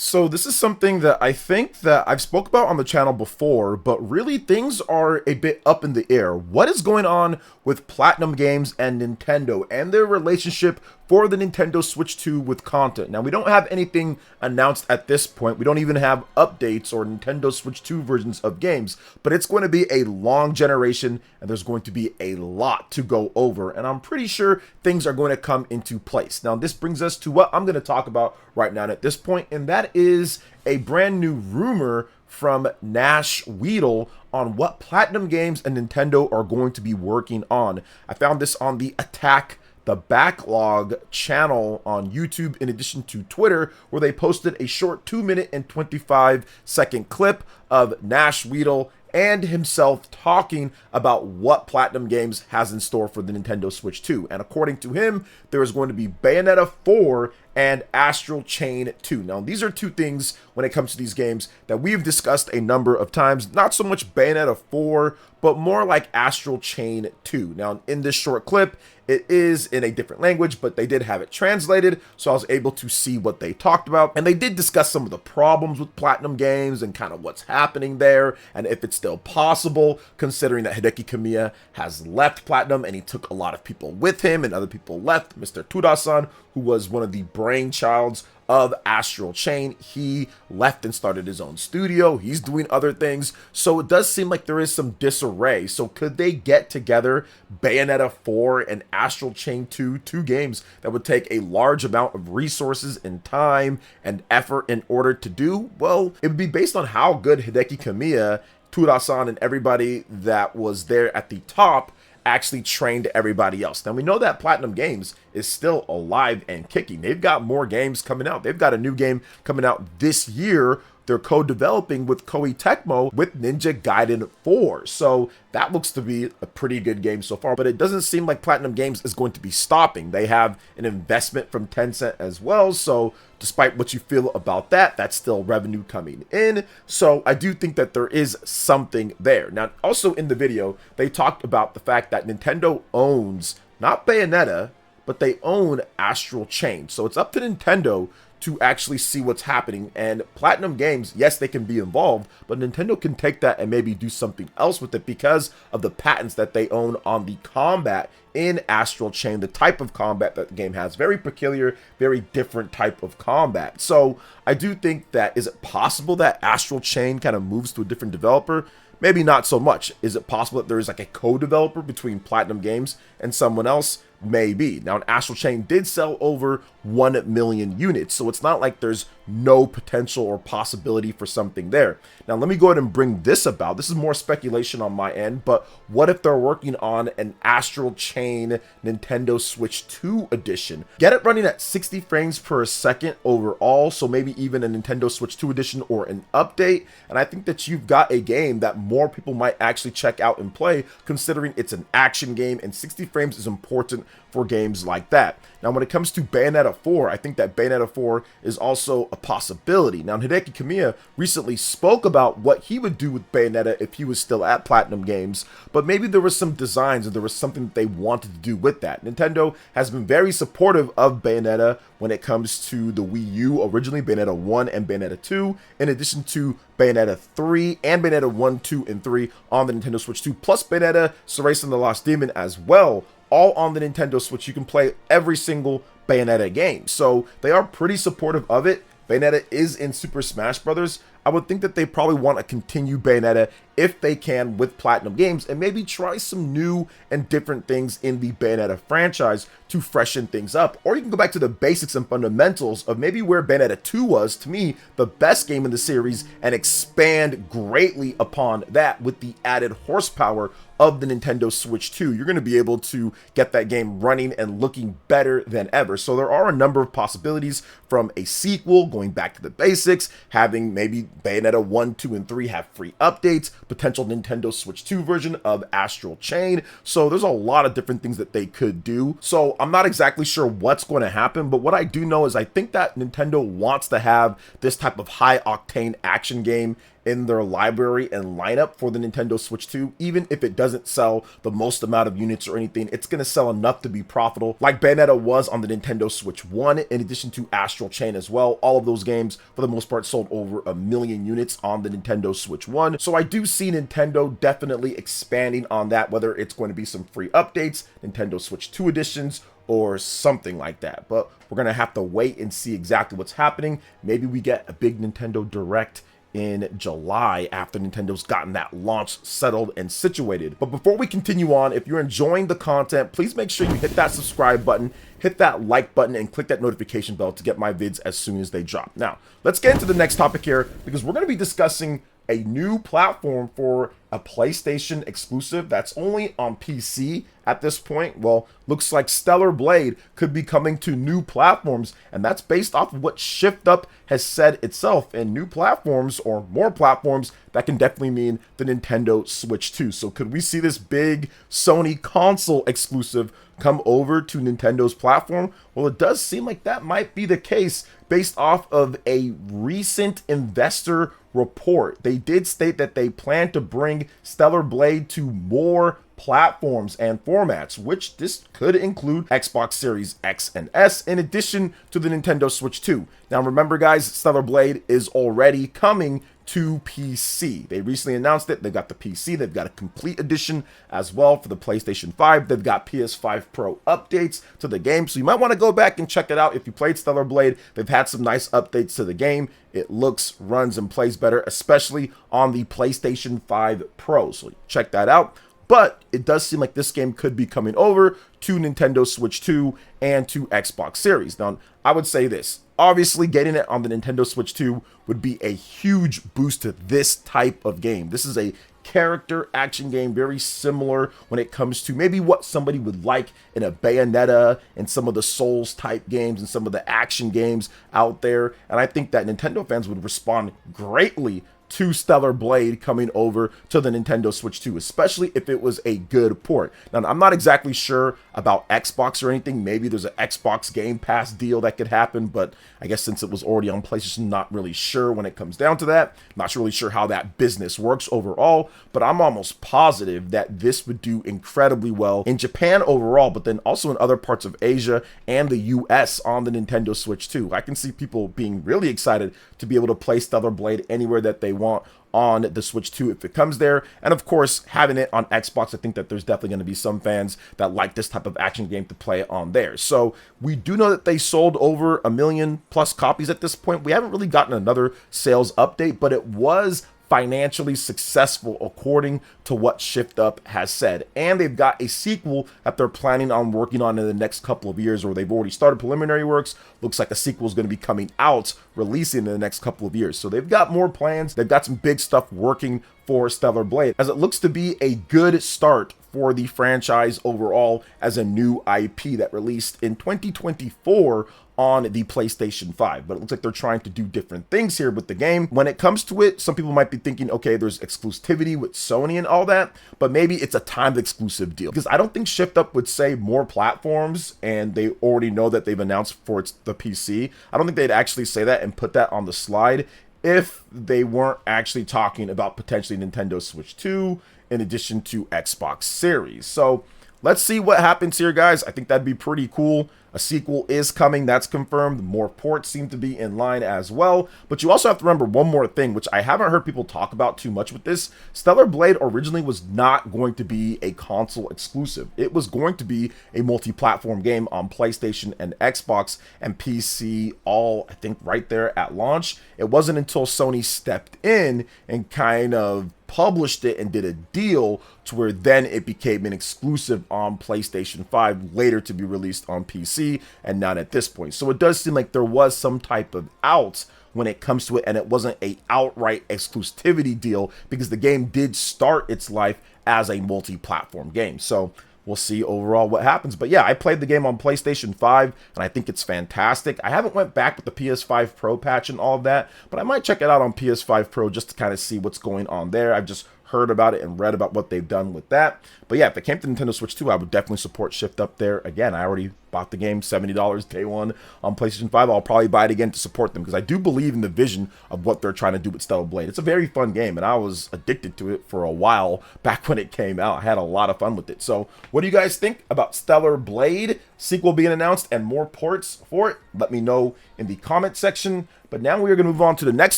So this is something that I think that I've spoke about on the channel before, but really things are a bit up in the air. What is going on with Platinum Games and Nintendo and their relationship for the Nintendo Switch 2 with content? Now, we don't have anything announced at this point. We don't even have updates or Nintendo Switch 2 versions of games, but it's going to be a long generation and there's going to be a lot to go over. And I'm pretty sure things are going to come into place. Now, this brings us to what I'm going to talk about right now at this point, and that is a brand new rumor from Nash Weedle on what Platinum Games and Nintendo are going to be working on. I found this on the Attack the Backlog channel on YouTube, in addition to Twitter, where they posted a short 2-minute and 25-second clip of Nash Weedle and himself talking about what Platinum Games has in store for the Nintendo Switch 2. And according to him, there is going to be Bayonetta 4 and Astral Chain 2. Now, these are two things when it comes to these games that we've discussed a number of times. Not so much Bayonetta 4, but more like Astral Chain 2. Now, in this short clip, it is in a different language, but they did have it translated, so I was able to see what they talked about. And they did discuss some of the problems with Platinum Games and kind of what's happening there, and if it's still possible, considering that Hideki Kamiya has left Platinum and he took a lot of people with him and other people left. Mr. Tuda-san, who was one of the brainchilds of Astral Chain, he left and started his own studio. He's doing other things, so it does seem like there is some disarray. So could they get together Bayonetta 4 and Astral Chain 2, two games that would take a large amount of resources and time and effort in order to do? Well, it would be based on how good Hideki Kamiya, Tura-san, and everybody that was there at the top actually trained everybody else. Now, we know that Platinum Games is still alive and kicking. They've got more games coming out. They've got a new game coming out this year. They're co-developing with Koei Tecmo with Ninja Gaiden 4. So that looks to be a pretty good game so far, but it doesn't seem like Platinum Games is going to be stopping. They have an investment from Tencent as well. So despite what you feel about that, that's still revenue coming in. So I do think that there is something there. Now, also in the video, they talked about the fact that Nintendo owns not Bayonetta, but they own Astral Chain. So it's up to Nintendo to actually see what's happening. And Platinum Games, yes, they can be involved, but Nintendo can take that and maybe do something else with it because of the patents that they own on the combat in Astral Chain, the type of combat that the game has. Very peculiar, very different type of combat. So I do think that, is it possible that Astral Chain kind of moves to a different developer? Maybe not so much. Is it possible that there is like a co-developer between Platinum Games and someone else? Maybe. Now, Astral Chain did sell over 1 million units, so it's not like there's no potential or possibility for something there. Now, let me go ahead and bring this about. This is more speculation on my end, but what if they're working on an Astral Chain Nintendo Switch 2 edition? Get it running at 60 frames per second overall, so maybe even a Nintendo Switch 2 edition or an update, and I think that you've got a game that more people might actually check out and play, considering it's an action game, and 60 frames is important for games like that. Now, when it comes to Bayonetta 4, I think that Bayonetta 4 is also a possibility. Now, Hideki Kamiya recently spoke about what he would do with Bayonetta if he was still at Platinum Games, but maybe there was some designs and there was something that they wanted to do with that. Nintendo has been very supportive of Bayonetta when it comes to the Wii U, originally Bayonetta 1 and Bayonetta 2, in addition to Bayonetta 3 and Bayonetta 1, 2, and 3 on the Nintendo Switch 2, plus Bayonetta Cereza and the Lost Demon as well, all on the Nintendo Switch. You can play every single Bayonetta game. So they are pretty supportive of it. Bayonetta is in Super Smash Bros. I would think that they probably want to continue Bayonetta if they can with Platinum Games and maybe try some new and different things in the Bayonetta franchise to freshen things up. Or you can go back to the basics and fundamentals of maybe where Bayonetta 2 was, to me, the best game in the series, and expand greatly upon that with the added horsepower of the Nintendo Switch 2. You're going to be able to get that game running and looking better than ever. So there are a number of possibilities, from a sequel, going back to the basics, having maybe Bayonetta 1, 2, and 3 have free updates, potential Nintendo Switch 2 version of Astral Chain. So there's a lot of different things that they could do. So I'm not exactly sure what's going to happen, but what I do know is I think that Nintendo wants to have this type of high octane action game in their library and lineup for the Nintendo Switch 2. Even if it doesn't sell the most amount of units or anything, it's going to sell enough to be profitable, like Bayonetta was on the Nintendo Switch 1, in addition to Astral as well. All of those games, for the most part, sold over 1 million units on the Nintendo Switch 1. So I do see Nintendo definitely expanding on that, whether it's going to be some free updates, Nintendo Switch 2 editions, or something like that. But we're going to have to wait and see exactly what's happening. Maybe we get a big Nintendo Direct in July after Nintendo's gotten that launch settled and situated. But before we continue on, if you're enjoying the content, please make sure you hit that subscribe button, hit that like button, and click that notification bell to get my vids as soon as they drop. Now, let's get into the next topic here, because we're going to be discussing a new platform for a PlayStation exclusive that's only on PC at this point. Well, looks like Stellar Blade could be coming to new platforms, and that's based off of what ShiftUp has said itself. And new platforms, or more platforms, that can definitely mean the Nintendo Switch 2. So could we see this big Sony console exclusive come over to Nintendo's platform? Well, it does seem like that might be the case based off of a recent investor report. They did state that they plan to bring Stellar Blade to more platforms and formats, which this could include Xbox Series X and S, in addition to the Nintendo Switch 2. Now remember guys, Stellar Blade is already coming to PC. They recently announced it. They've got the PC, they've got a complete edition as well for the PlayStation 5. They've got PS5 Pro updates to the game, so you might want to go back and check it out if you played Stellar Blade. They've had some nice updates to the game. It looks, runs, and plays better, especially on the PlayStation 5 Pro, so check that out. But it does seem like this game could be coming over to Nintendo Switch 2 and to Xbox Series. Now, I would say this. Obviously, getting it on the Nintendo Switch 2 would be a huge boost to this type of game. This is a character action game, very similar when it comes to maybe what somebody would like in a Bayonetta and some of the Souls type games and some of the action games out there. And I think that Nintendo fans would respond greatly to Stellar Blade coming over to the Nintendo Switch 2, especially if it was a good port. Now, I'm not exactly sure about Xbox or anything. Maybe there's an Xbox Game Pass deal that could happen, but I guess since it was already on PlayStation, not really sure when it comes down to that. Not really sure how that business works overall, but I'm almost positive that this would do incredibly well in Japan overall, but then also in other parts of Asia and the US on the Nintendo Switch 2. I can see people being really excited to be able to play Stellar Blade anywhere that they want on the Switch 2 if it comes there. And of course, having it on Xbox, I think that there's definitely going to be some fans that like this type of action game to play on there. So we do know that they sold over 1 million plus copies at this point. We haven't really gotten another sales update, but it was financially successful according to what ShiftUp has said. And they've got a sequel that they're planning on working on in the next couple of years, or they've already started preliminary works. Looks like a sequel is going to be coming out, releasing in the next couple of years. So they've got more plans. They've got some big stuff working for Stellar Blade, as it looks to be a good start for the franchise overall as a new IP that released in 2024 on the PlayStation 5. But it looks like they're trying to do different things here with the game. When it comes to it, some people might be thinking, okay, there's exclusivity with Sony and all that, but maybe it's a timed exclusive deal, because I don't think ShiftUp would say more platforms, and they already know that they've announced for the PC. I don't think they'd actually say that and put that on the slide if they weren't actually talking about potentially Nintendo Switch 2 in addition to Xbox Series. So let's see what happens here, guys. I think that'd be pretty cool. A sequel is coming, that's confirmed. More ports seem to be in line as well. But you also have to remember one more thing, which I haven't heard people talk about too much with this. Stellar Blade originally was not going to be a console exclusive. It was going to be a multi-platform game on PlayStation and Xbox and PC, all, I think, right there at launch. It wasn't until Sony stepped in and kind of published it and did a deal to where then it became an exclusive on PlayStation 5, later to be released on PC, and not at this point. So it does seem like there was some type of out when it comes to it, and it wasn't a outright exclusivity deal, because the game did start its life as a multi-platform game. So we'll see overall what happens. But yeah, I played the game on PlayStation 5, and I think it's fantastic. I haven't went back with the PS5 Pro patch and all of that, but I might check it out on PS5 Pro just to kind of see what's going on there. I've just heard about it and read about what they've done with that. But yeah, if it came to Nintendo Switch 2, I would definitely support ShiftUp there. Again, I already bought the game $70 day one on PlayStation 5. I'll probably buy it again to support them because I do believe in the vision of what they're trying to do with Stellar Blade. It's a very fun game, and I was addicted to it for a while back when it came out. I had a lot of fun with it. So what do you guys think about Stellar Blade sequel being announced and more ports for it? Let me know in the comment section. But now we are going to move on to the next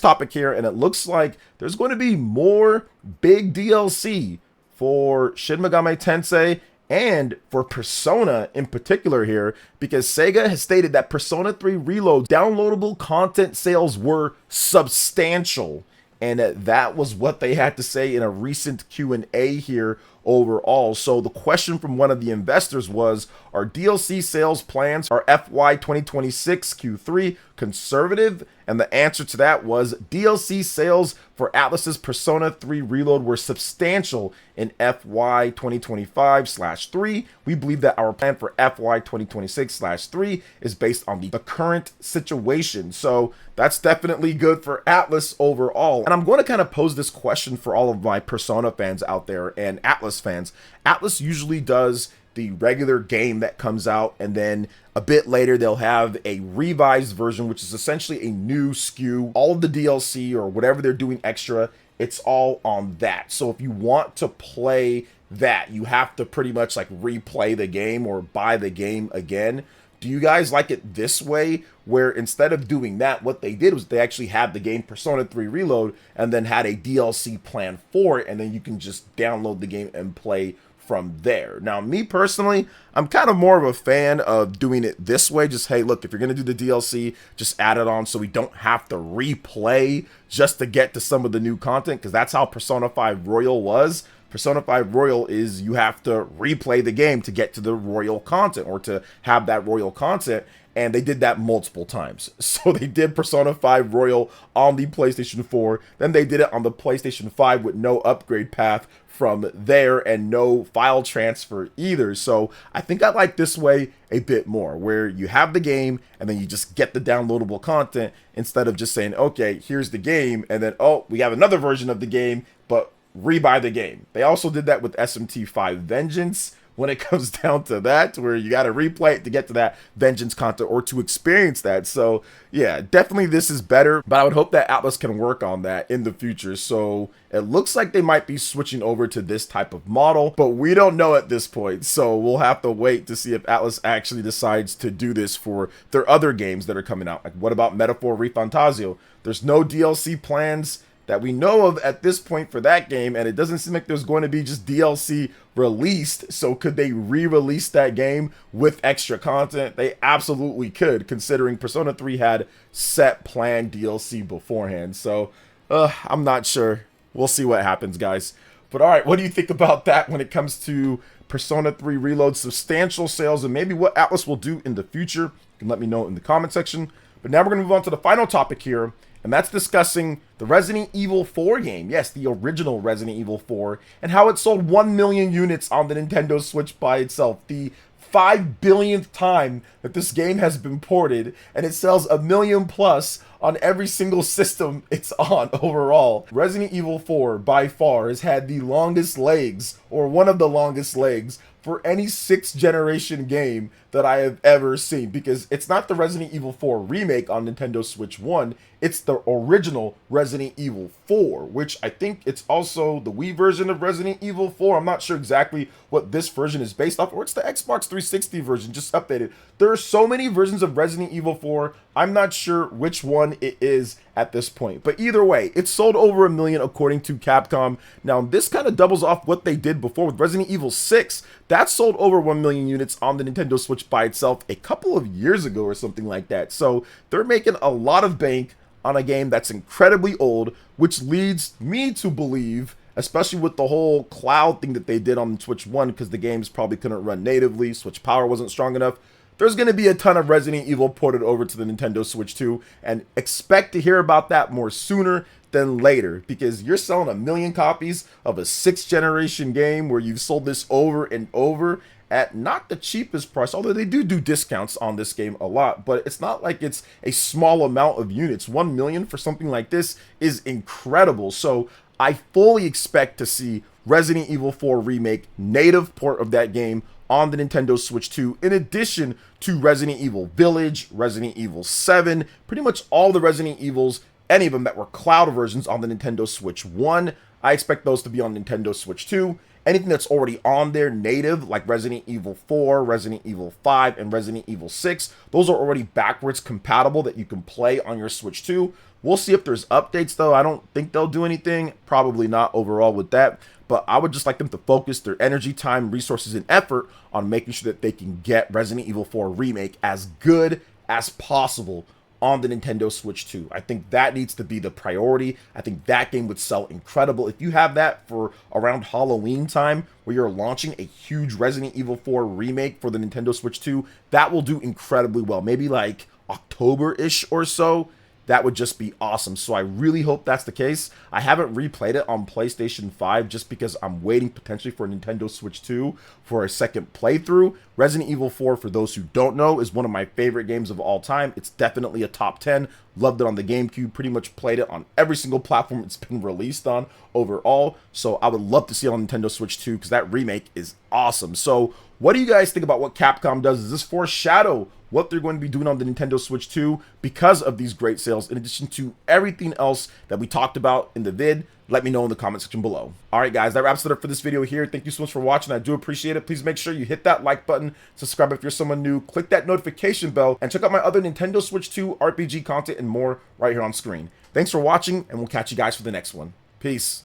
topic here, and it looks like there's going to be more big DLC for Shin Megami Tensei and for Persona in particular here, because Sega has stated that Persona 3 Reload downloadable content sales were substantial, and that was what they had to say in a recent Q&A here overall. So the question from one of the investors was, are DLC sales plans are FY 2026 Q3 conservative? And the answer to that was DLC sales for Atlus's Persona 3 Reload were substantial in FY 2025/3. We believe that our plan for FY 2026/3 is based on the current situation. So that's definitely good for Atlus overall. And I'm going to kind of pose this question for all of my Persona fans out there and Atlus fans. Atlus usually does the regular game that comes out, and then a bit later they'll have a revised version, which is essentially a new SKU. All of the DLC or whatever they're doing extra, it's all on that. So if you want to play that, you have to pretty much like replay the game or buy the game again. Do you guys like it this way, where instead of doing that, what they did was they actually had the game Persona 3 Reload and then had a DLC plan for it, and then you can just download the game and play from there? Now, me personally, I'm kind of more of a fan of doing it this way. Just, hey, look, if you're going to do the DLC, just add it on so we don't have to replay just to get to some of the new content, because that's how Persona 5 Royal was. Persona 5 Royal is you have to replay the game to get to the Royal content or to have that Royal content. And they did that multiple times. So they did Persona 5 Royal on the PlayStation 4. Then they did it on the PlayStation 5 with no upgrade path from there and no file transfer either. So I think I like this way a bit more, where you have the game and then you just get the downloadable content instead of just saying, okay, here's the game, and then, oh, we have another version of the game, but rebuy the game. They also did that with SMT5 Vengeance, when it comes down to that, where you got to replay it to get to that Vengeance content or to experience that. So yeah, definitely this is better, but I would hope that Atlus can work on that in the future. So it looks like they might be switching over to this type of model, but we don't know at this point. So we'll have to wait to see if Atlus actually decides to do this for their other games that are coming out. Like, what about Metaphor Refantazio? There's no DLC plans that we know of at this point for that game, and it doesn't seem like there's going to be just DLC released. So could they re-release that game with extra content? They absolutely could, considering Persona 3 had set planned DLC beforehand. So I'm not sure. We'll see what happens, guys. But all right, what do you think about that when it comes to Persona 3 Reload substantial sales and maybe what Atlus will do in the future? You can let me know in the comment section. But now we're going to move on to the final topic here, and that's discussing the Resident Evil 4 game. Yes, the original Resident Evil 4, and how it sold 1 million units on the Nintendo Switch by itself. The 5 billionth time that this game has been ported, and it sells 1 million plus on every single system it's on overall. Resident Evil 4 by far has had the longest legs, or one of the longest legs, for any 6th generation game that I have ever seen, because it's not the Resident Evil 4 remake on Nintendo Switch 1, it's the original Resident Evil 4, which I think it's also the Wii version of Resident Evil 4. I'm not sure exactly what this version is based off, or it's the Xbox 360 version, just updated. There are so many versions of Resident Evil 4, I'm not sure which one it is at this point. But either way, it sold over 1 million according to Capcom. Now, this kind of doubles off what they did before with Resident Evil 6. That sold over 1 million units on the Nintendo Switch by itself a couple of years ago or something like that. So they're making a lot of bank on a game that's incredibly old, which leads me to believe, especially with the whole cloud thing that they did on Switch 1, because the games probably couldn't run natively, Switch power wasn't strong enough, there's going to be a ton of Resident Evil ported over to the Nintendo Switch 2, and expect to hear about that more sooner than later, because you're selling 1 million copies of a 6th generation game where you've sold this over and over at not the cheapest price, although they do discounts on this game a lot, but it's not like it's a small amount of units. 1 million for something like this is incredible. So I fully expect to see Resident Evil 4 Remake native port of that game on the Nintendo Switch 2, in addition to Resident Evil Village, Resident Evil 7, pretty much all the Resident Evils, any of them that were cloud versions on the Nintendo Switch 1. I expect those to be on Nintendo Switch 2. Anything that's already on there native, like Resident Evil 4, Resident Evil 5, and Resident Evil 6, those are already backwards compatible that you can play on your Switch 2. We'll see if there's updates, though. I don't think they'll do anything. Probably not overall with that. But I would just like them to focus their energy, time, resources, and effort on making sure that they can get Resident Evil 4 Remake as good as possible on the Nintendo Switch 2. I think that needs to be the priority. I think that game would sell incredible. If you have that for around Halloween time, where you're launching a huge Resident Evil 4 remake for the Nintendo Switch 2, that will do incredibly well. Maybe like October-ish or so. That would just be awesome. So I really hope that's the case. I haven't replayed it on PlayStation 5 just because I'm waiting potentially for Nintendo Switch 2 for a second playthrough. Resident Evil 4, for those who don't know, is one of my favorite games of all time. It's definitely a top 10. Loved it on the GameCube. Pretty much played it on every single platform it's been released on overall. So I would love to see it on Nintendo Switch 2 because that remake is awesome. So what do you guys think about what Capcom does? Does this foreshadow what they're going to be doing on the Nintendo Switch 2 because of these great sales, in addition to everything else that we talked about in the vid? Let me know in the comment section below. All right, guys, that wraps it up for this video here. Thank you so much for watching. I do appreciate it. Please make sure you hit that like button, subscribe if you're someone new, click that notification bell, and check out my other Nintendo Switch 2 RPG content and more right here on screen. Thanks for watching, and we'll catch you guys for the next one. Peace.